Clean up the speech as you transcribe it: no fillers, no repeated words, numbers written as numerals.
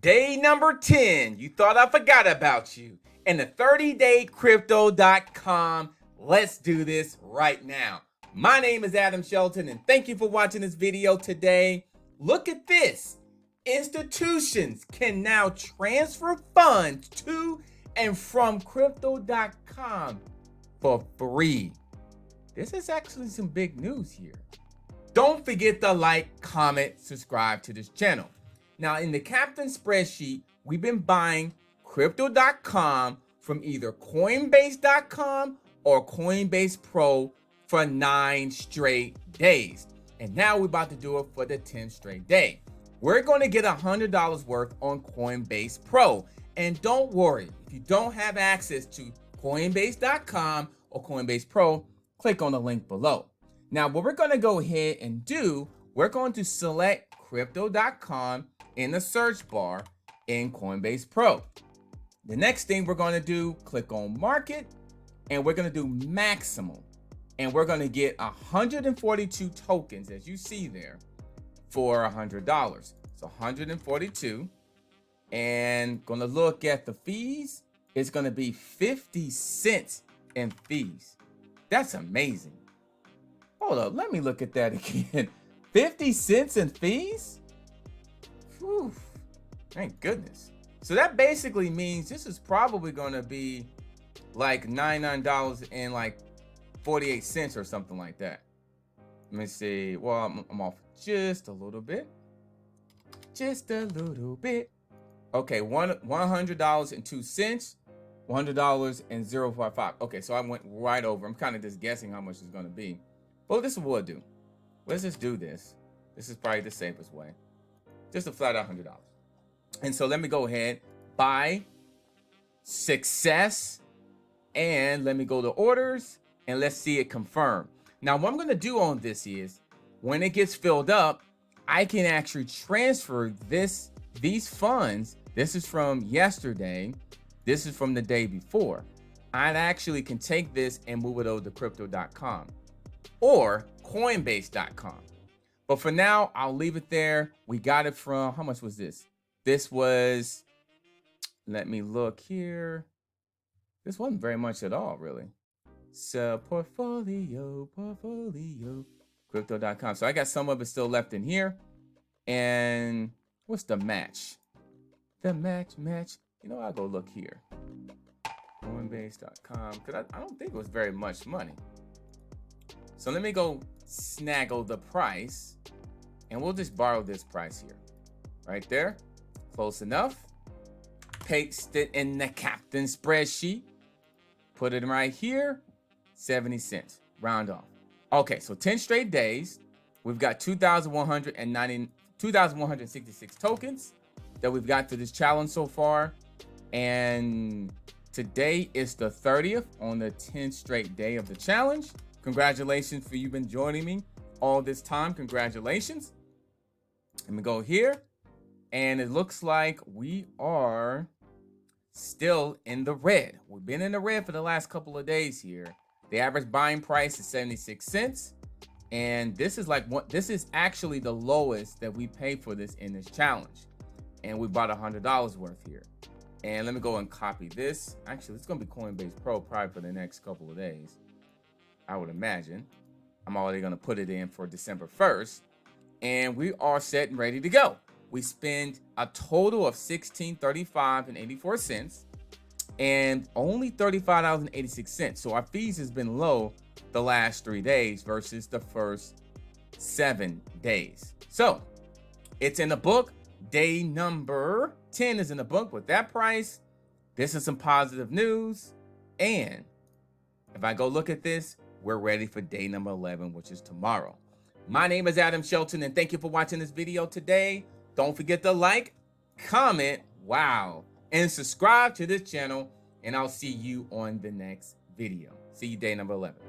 Day number 10. You thought I forgot about you. And the 30-day crypto.com. Let's do this right now. My name is Adam Shelton, and thank you for watching this video today. Look at this. Institutions can now transfer funds to and from crypto.com for free. This is actually some big news here. Don't forget to like, comment, subscribe to this channel. Now, in the Captain spreadsheet, we've been buying crypto.com from either Coinbase.com or Coinbase Pro for 9 straight days. And now we're about to do it for the 10th straight day. We're going to get $100 worth on Coinbase Pro. And don't worry, if you don't have access to Coinbase.com or Coinbase Pro, click on the link below. Now, what we're going to go ahead and do, we're going to select crypto.com in the search bar in Coinbase Pro. The next thing we're going to do, click on market, and we're going to do maximum. And we're going to get 142 tokens, as you see there, for $100. So 142. And going to look at the fees. It's going to be 50 cents in fees. That's amazing. Hold up, let me look at that again. 50 cents in fees? Whew, thank goodness. So that basically means this is probably going to be like $99 and like 48 cents or something like that. Let me see. Well, I'm off just a little bit. Just a little bit. Okay, $100.02. $100.055. Okay, so I went right over. I'm kind of just guessing how much it's going to be. Well, this is what we'll do. Let's just do this. This is probably the safest way. Just a flat out $100. And so let me go ahead, buy, success, and let me go to orders, and let's see it confirm. Now, what I'm going to do on this is, when it gets filled up, I can actually transfer these funds. This is from yesterday. This is from the day before. I actually can take this and move it over to crypto.com or Coinbase.com. But for now, I'll leave it there. We got it from, how much was this? This was, let me look here. This wasn't very much at all, really. So portfolio, crypto.com. So I got some of it still left in here. And what's the match? The match. You know, I'll go look here. Coinbase.com, because I don't think it was very much money. So let me go snaggle the price, and we'll just borrow this price here. Right there. Close enough. Paste it in the Captain spreadsheet. Put it right here. 70 cents. Round off. Okay, so 10 straight days. We've got 2,166 tokens that we've got to this challenge so far. And today is the 30th on the 10th straight day of the challenge. Congratulations for you been joining me all this time. Congratulations. Let me go here. And it looks like we are still in the red. We've been in the red for the last couple of days here. The average buying price is 76 cents. And this is this is actually the lowest that we pay for this in this challenge. And we bought $100 worth here. And let me go and copy this. Actually, it's going to be Coinbase Pro probably for the next couple of days, I would imagine. I'm already going to put it in for December 1st. And we are set and ready to go. We spend a total of $16.3584 and only $35.86. So our fees has been low the last 3 days versus the first 7 days. So it's in the book. Day number 10 is in the book with that price. This is some positive news. And if I go look at this, we're ready for day number 11, which is tomorrow. My name is Adam Shelton, and thank you for watching this video today. Don't forget to like, comment, wow, and subscribe to this channel, and I'll see you on the next video. See you day number 11.